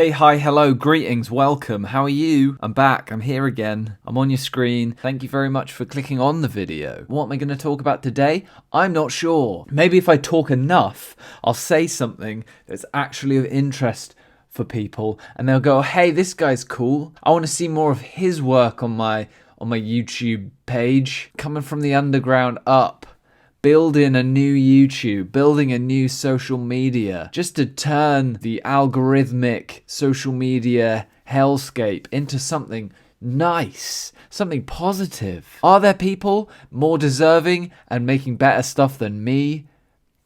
Hey, hi, hello, greetings, welcome, how are you? I'm back, I'm here again, I'm on your screen. Thank you very much for clicking on the video. What am I going to talk about today? I'm not sure. Maybe if I talk enough, I'll say something that's actually of interest for people, and they'll go, hey, this guy's cool. I want to see more of his work on my YouTube page. Coming from the underground up. Building a new YouTube, building a new social media, just to turn the algorithmic social media hellscape into something nice, something positive. Are there people more deserving and making better stuff than me?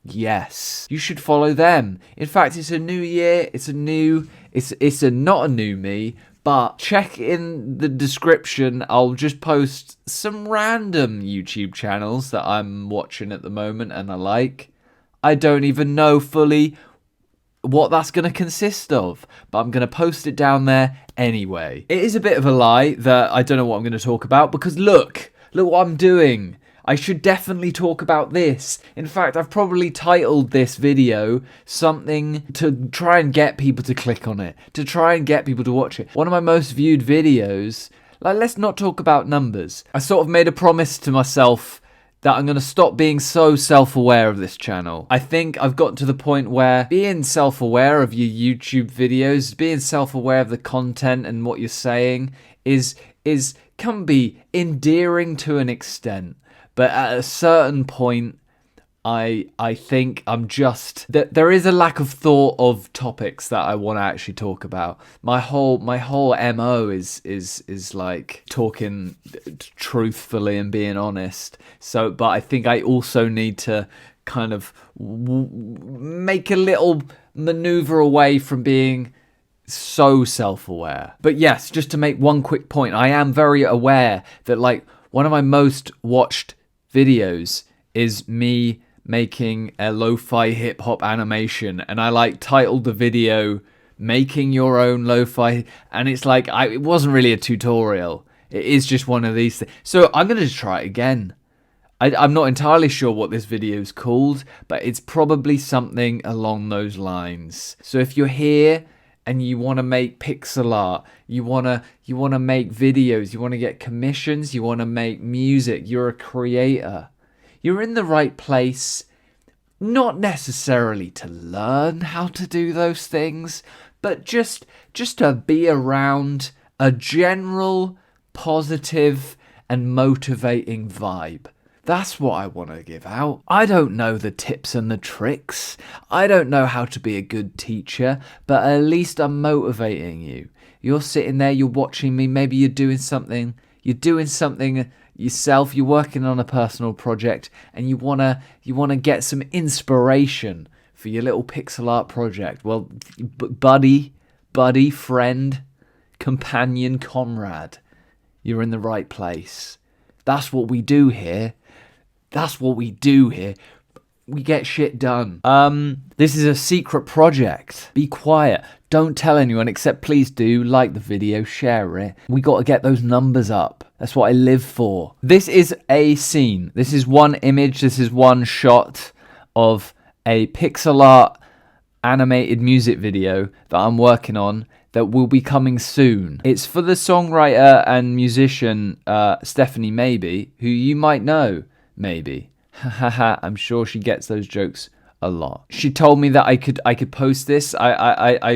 Yes. You should follow them. In fact, it's a new year, it's not a new me, but check in the description. I'll just post some random YouTube channels that I'm watching at the moment and I like. I don't even know fully what that's going to consist of, but I'm going to post it down there anyway. It is a bit of a lie that I don't know what I'm going to talk about because look what I'm doing. I should definitely talk about this. In fact, I've probably titled this video something to try and get people to click on it, to try and get people to watch it. One of my most viewed videos, like, let's not talk about numbers. I sort of made a promise to myself that I'm going to stop being so self-aware of this channel. I think I've gotten to the point where being self-aware of your YouTube videos, being self-aware of the content and what you're saying can be endearing to an extent. But at a certain point, I think I'm just there is a lack of thought of topics that I want to actually talk about. My whole MO is like talking truthfully and being honest. So, but I think I also need to kind of make a little maneuver away from being so self-aware. But yes, just to make one quick point, I am very aware that like one of my most watched videos is me making a lo-fi hip-hop animation, and I like titled the video making your own lo-fi, and it's like it wasn't really a tutorial, it is just one of these things. So I'm gonna try it again. I'm not entirely sure what this video is called, but it's probably something along those lines. So if you're here and you want to make pixel art, you want to make videos, you want to get commissions, you want to make music, you're a creator, you're in the right place, not necessarily to learn how to do those things, but just to be around a general positive and motivating vibe. That's what I want to give out. I don't know the tips and the tricks. I don't know how to be a good teacher, but at least I'm motivating you. You're sitting there, you're watching me, maybe you're doing something yourself, you're working on a personal project, and you wanna get some inspiration for your little pixel art project. Well, buddy, friend, companion, comrade, you're in the right place. That's what we do here. We get shit done. This is a secret project. Be quiet. Don't tell anyone, except please do like the video, share it. We got to get those numbers up. That's what I live for. This is a scene. This is one image. This is one shot of a pixel art animated music video that I'm working on that will be coming soon. It's for the songwriter and musician Stephanie Maybe, who you might know. Maybe. Haha, I'm sure she gets those jokes a lot. She told me that I could post this. I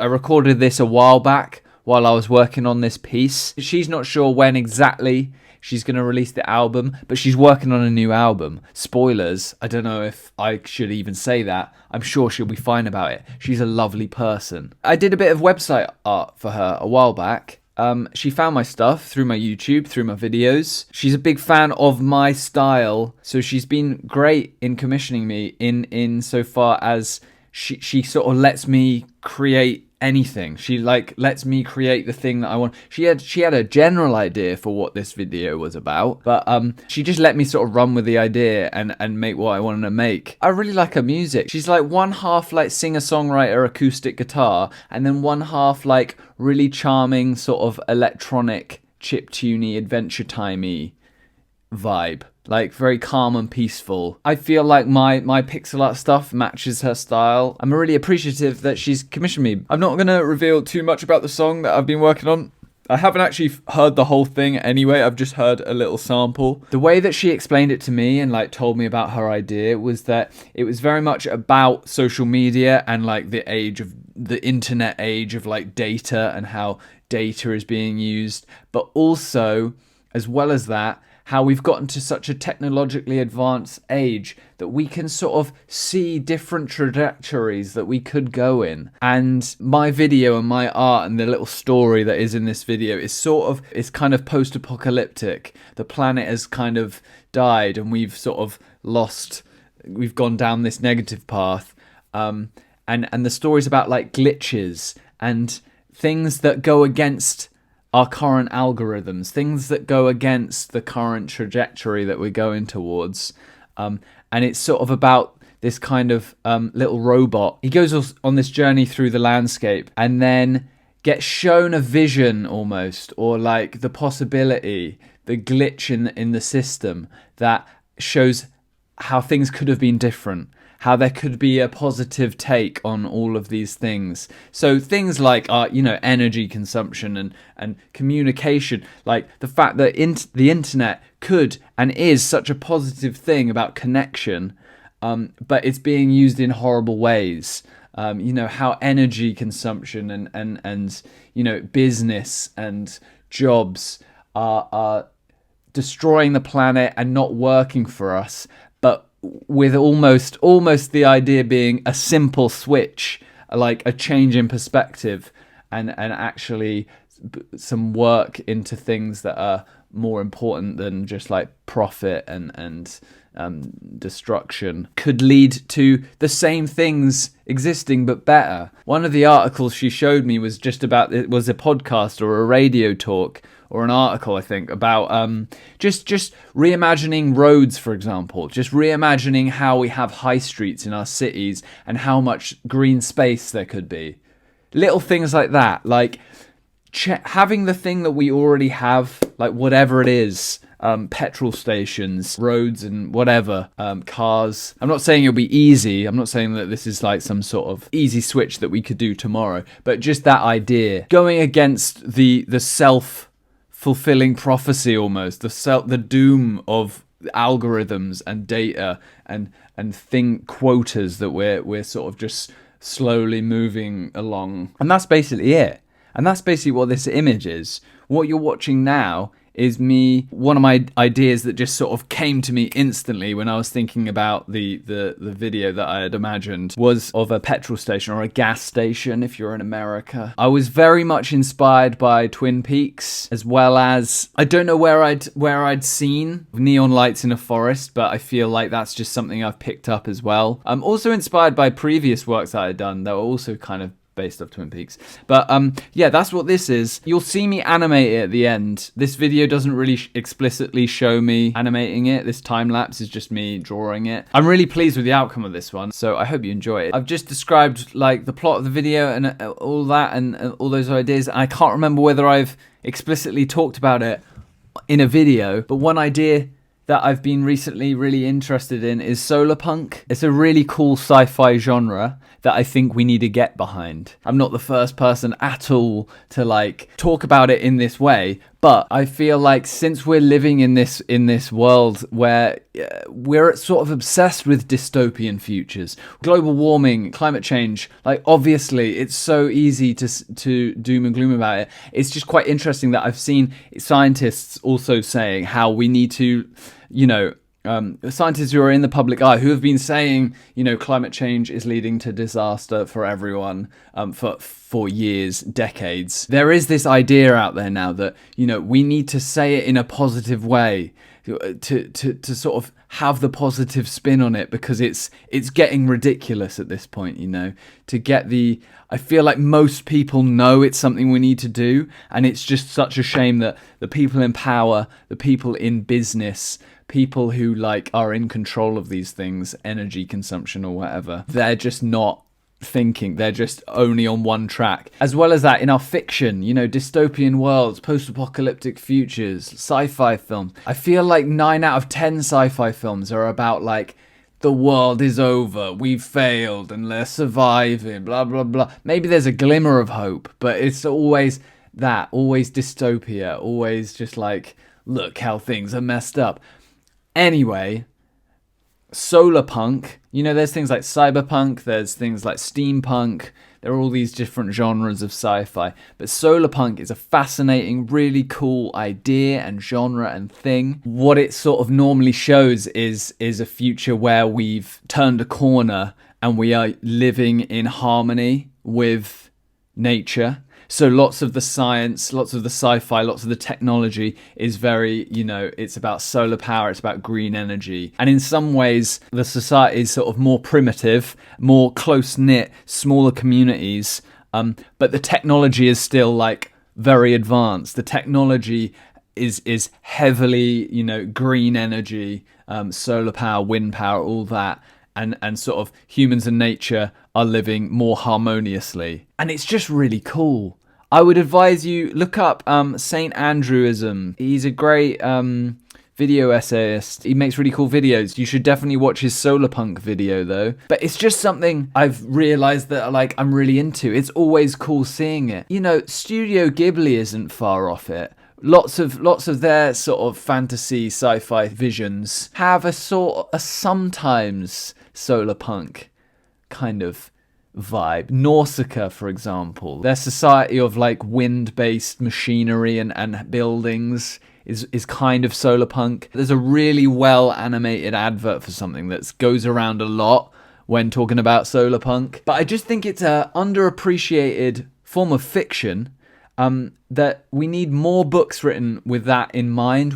recorded this a while back while I was working on this piece. She's not sure when exactly she's going to release the album, but she's working on a new album. Spoilers, I don't know if I should even say that. I'm sure she'll be fine about it. She's a lovely person. I did a bit of website art for her a while back. She found my stuff through my YouTube, through my videos. She's a big fan of my style, so she's been great in commissioning me in so far as she sort of lets me create anything. She like lets me create the thing that I want. She had a general idea for what this video was about, but she just let me sort of run with the idea and make what I wanted to make. I really like her music. She's like one half like singer-songwriter acoustic guitar, and then one half like really charming sort of electronic chiptuney adventure timey vibe. like very calm and peaceful. I feel like my pixel art stuff matches her style. I'm really appreciative that she's commissioned me. I'm not going to reveal too much about the song that I've been working on. I haven't actually heard the whole thing anyway. I've just heard a little sample. The way that she explained it to me and like told me about her idea was that it was very much about social media and like the internet age of like data and how data is being used, but also, as well as that, how we've gotten to such a technologically advanced age that we can sort of see different trajectories that we could go in. And my video and my art and the little story that is in this video is kind of post-apocalyptic. The planet has kind of died and we've sort of we've gone down this negative path. And the story's about like glitches and things that go against our current algorithms, things that go against the current trajectory that we're going towards. And it's sort of about this kind of little robot. He goes on this journey through the landscape and then gets shown a vision almost, or like the possibility, the glitch in the system that shows how things could have been different, how there could be a positive take on all of these things. So things like energy consumption and communication, like the fact that the internet could and is such a positive thing about connection, but it's being used in horrible ways. How energy consumption and business and jobs are destroying the planet and not working for us, but with almost the idea being a simple switch, like a change in perspective and actually some work into things that are more important than just like profit and destruction could lead to the same things existing but better. One of the articles she showed me was just about, it was a podcast or a radio talk or an article, I think, about just reimagining roads, for example. Just reimagining how we have high streets in our cities and how much green space there could be. Little things like that, like having the thing that we already have, like whatever it is, petrol stations, roads and whatever, cars. I'm not saying it'll be easy. I'm not saying that this is like some sort of easy switch that we could do tomorrow, but just that idea. Going against the self-fulfilling prophecy almost, the doom of algorithms and data and quotas that we're sort of just slowly moving along. And that's basically it. And that's basically what this image is. What you're watching now is me, one of my ideas that just sort of came to me instantly when I was thinking about the video that I had imagined was of a petrol station or a gas station if you're in America. I was very much inspired by Twin Peaks, as well as, I don't know where I'd seen neon lights in a forest, but I feel like that's just something I've picked up as well. I'm also inspired by previous works that I'd done that were also kind of based off Twin Peaks. But yeah, that's what this is. You'll see me animate it at the end. This video doesn't really explicitly show me animating it. This time lapse is just me drawing it. I'm really pleased with the outcome of this one, so I hope you enjoy it. I've just described like the plot of the video and all that and all those ideas. I can't remember whether I've explicitly talked about it in a video, but one idea that I've been recently really interested in is Solarpunk. It's a really cool sci-fi genre that I think we need to get behind. I'm not the first person at all to like talk about it in this way, but I feel like since we're living in this world where we're sort of obsessed with dystopian futures, global warming, climate change, like obviously it's so easy to doom and gloom about it. It's just quite interesting that I've seen scientists also saying how we need to, scientists who are in the public eye who have been saying, climate change is leading to disaster for everyone for years, decades. There is this idea out there now that, we need to say it in a positive way to sort of have the positive spin on it, because it's getting ridiculous at this point, I feel like most people know it's something we need to do, and it's just such a shame that the people in power, the people in business, people who like are in control of these things, energy consumption or whatever, they're just not thinking. They're just only on one track. As well as that, in our fiction, you know, dystopian worlds, post-apocalyptic futures, sci-fi films. I feel like 9 out of 10 sci-fi films are about like, the world is over, we've failed, and they're surviving, blah, blah, blah. Maybe there's a glimmer of hope, but it's always that, always dystopia, always just like, look how things are messed up. Anyway, Solarpunk, you know, there's things like cyberpunk, there's things like steampunk, there are all these different genres of sci-fi, but Solarpunk is a fascinating, really cool idea and genre and thing. What it sort of normally shows is a future where we've turned a corner and we are living in harmony with nature. So lots of the science, lots of the sci-fi, lots of the technology is very, you know, it's about solar power, it's about green energy. And in some ways, the society is sort of more primitive, more close-knit, smaller communities. But the technology is still like very advanced. The technology is heavily, you know, green energy, solar power, wind power, all that. And sort of humans and nature are living more harmoniously. And it's just really cool. I would advise you look up Saint Andrewism. He's a great video essayist. He makes really cool videos. You should definitely watch his Solarpunk video though. But it's just something I've realized that like I'm really into. It's always cool seeing it. You know, Studio Ghibli isn't far off it. Lots of their sort of fantasy sci-fi visions have a sometimes Solarpunk kind of vibe. Nausicaa, for example, their society of like wind-based machinery and buildings is kind of Solarpunk. There's a really well animated advert for something that goes around a lot when talking about Solarpunk. But I just think it's a underappreciated form of fiction. That we need more books written with that in mind.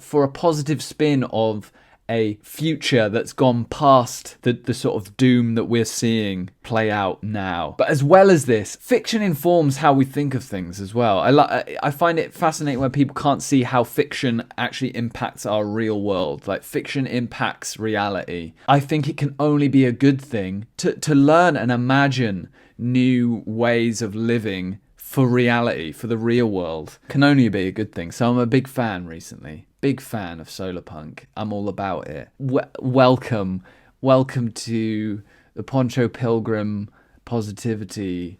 For a positive spin of a future that's gone past the sort of doom that we're seeing play out now. But as well as this, fiction informs how we think of things as well. I find it fascinating when people can't see how fiction actually impacts our real world. Like fiction impacts reality. I think it can only be a good thing to learn and imagine new ways of living for reality, for the real world, can only be a good thing. So I'm a big fan recently. Big fan of Solarpunk. I'm all about it. Welcome to the Poncho Pilgrim Positivity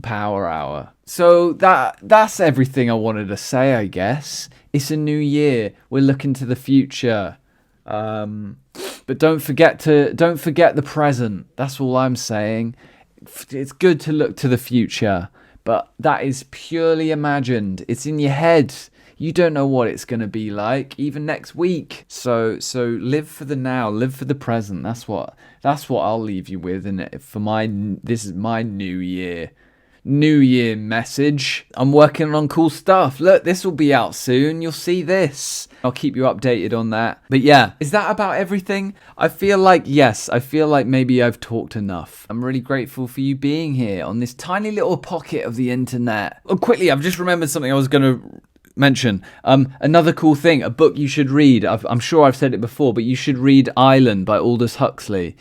Power Hour. So that's everything I wanted to say, I guess. It's a new year. We're looking to the future. But don't forget the present. That's all I'm saying. It's good to look to the future. But that is purely imagined. It's in your head. You don't know what it's going to be like, even next week. So live for the now, live for the present. That's what I'll leave you with. And this is my New Year message. I'm working on cool stuff. Look, this will be out soon. You'll see this. I'll keep you updated on that. But yeah, is that about everything? I feel like maybe I've talked enough. I'm really grateful for you being here on this tiny little pocket of the internet. Oh, quickly, I've just remembered something I was going to mention. Another cool thing, a book you should read. I'm sure I've said it before, but you should read Island by Aldous Huxley.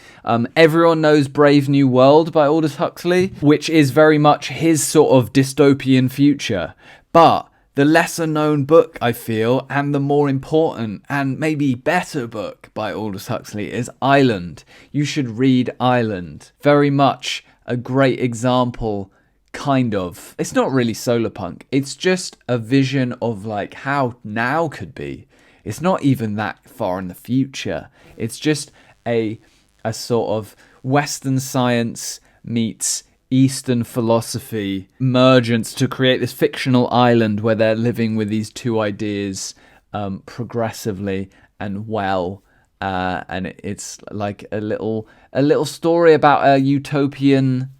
Everyone knows Brave New World by Aldous Huxley, which is very much his sort of dystopian future. But the lesser known book, I feel, and the more important and maybe better book by Aldous Huxley is Island. You should read Island. Very much a great example. Kind of. It's not really Solarpunk. It's just a vision of like how now could be. It's not even that far in the future. It's just a sort of Western science meets Eastern philosophy mergence to create this fictional island where they're living with these two ideas progressively and well. And it's like a little story about a utopian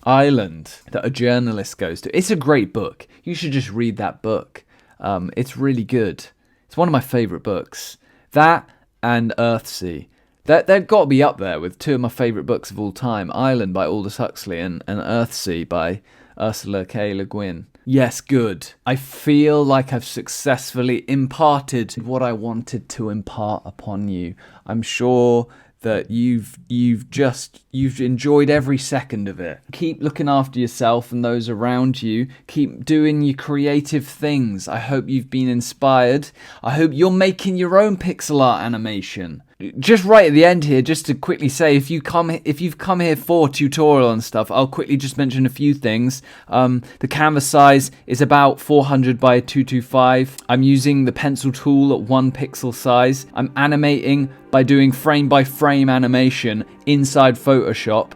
island that a journalist goes to. It's a great book. You should just read that book. It's really good. It's one of my favourite books. That and Earthsea. They've got to be up there with two of my favourite books of all time. Island by Aldous Huxley and Earthsea by Ursula K. Le Guin. Yes, good. I feel like I've successfully imparted what I wanted to impart upon you. I'm sure that you've enjoyed every second of it. Keep looking after yourself and those around you. Keep doing your creative things. I hope you've been inspired. I hope you're making your own pixel art animation. Just right at the end here, just to quickly say, if you've come here for tutorial and stuff, I'll quickly just mention a few things. The canvas size is about 400 by 225. I'm using the pencil tool at 1 pixel size. I'm animating by doing frame by frame animation inside Photoshop.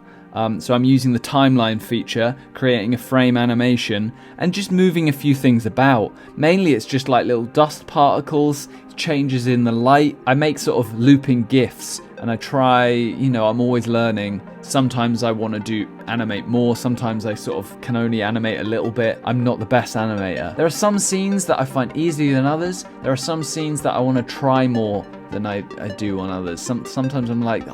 So I'm using the timeline feature, creating a frame animation, and just moving a few things about. Mainly it's just like little dust particles, changes in the light. I make sort of looping GIFs, and I try, I'm always learning. Sometimes I want to animate more, sometimes I sort of can only animate a little bit. I'm not the best animator. There are some scenes that I find easier than others. There are some scenes that I want to try more than I do on others. Sometimes I'm like,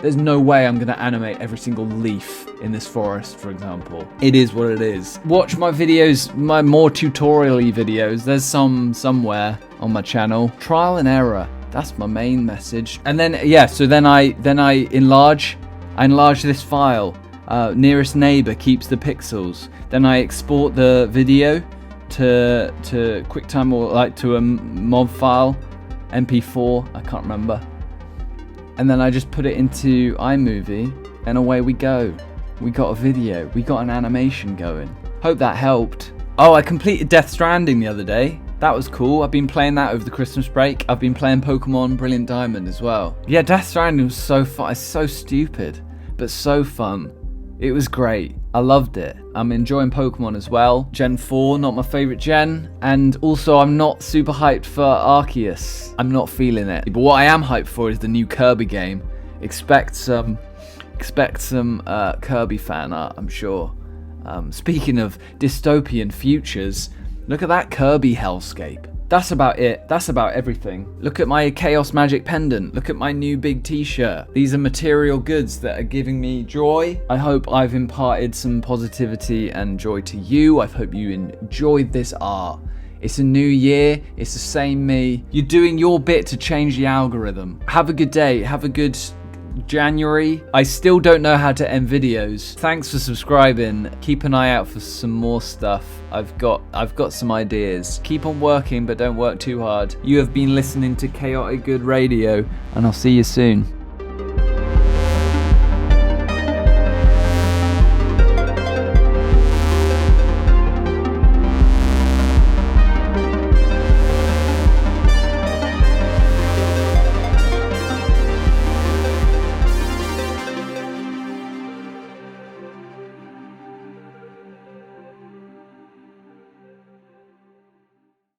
there's no way I'm going to animate every single leaf in this forest, for example. It is what it is. Watch my videos, my more tutorial-y videos. There's some somewhere on my channel. Trial and error. That's my main message. And then, so then I enlarge this file. Nearest neighbor keeps the pixels. Then I export the video to QuickTime or like to a MOV file, MP4, I can't remember. And then I just put it into iMovie, and away we go. We got a video, we got an animation going. Hope that helped. Oh, I completed Death Stranding the other day. That was cool. I've been playing that over the Christmas break. I've been playing Pokemon Brilliant Diamond as well. Yeah, Death Stranding was so fun. It's so stupid, but so fun. It was great. I loved it. I'm enjoying Pokemon as well. Gen 4, not my favorite gen. And also, I'm not super hyped for Arceus. I'm not feeling it. But what I am hyped for is the new Kirby game. Expect some Kirby fan art, I'm sure. Speaking of dystopian futures, look at that Kirby hellscape. That's about it. That's about everything. Look at my Chaos Magic pendant. Look at my new big t-shirt. These are material goods that are giving me joy. I hope I've imparted some positivity and joy to you. I hope you enjoyed this art. It's a new year. It's the same me. You're doing your bit to change the algorithm. Have a good day. Have a good January. I still don't know how to end videos. Thanks for subscribing. Keep an eye out for some more stuff. I've got some ideas. Keep on working, but don't work too hard. You have been listening to Chaotic Good Radio, and I'll see you soon.